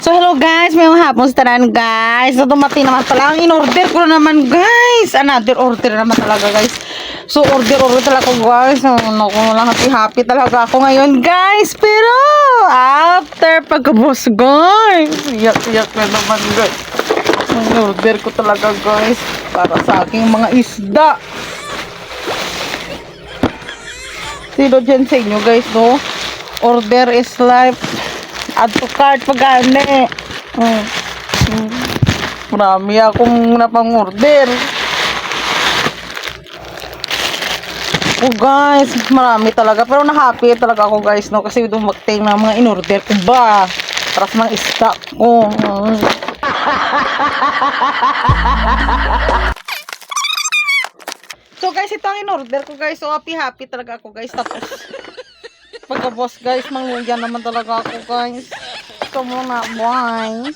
So hello guys, may mga hapon sa tanan guys. So dumating naman pala ang in-order ko na naman guys. Another order naman talaga guys. So order talaga ko guys. Naku lang happy talaga ako ngayon guys. Pero after pagkabos guys, iyak na naman guys. Ang order ko talaga guys para sa aking mga isda. Sino dyan sa inyo guys no? Order is life. Add to cart pagani. Marami akong napang-order. Oh guys, marami talaga. Pero na-happy talaga ako guys, no? Kasi dumating na mga in-order ko ba. Para sa mga stock ko. So guys, ito ang in-order ko guys. So happy talaga ako guys. Tapos pagka-boss guys, mangungyan naman talaga ako guys. So muna, bye.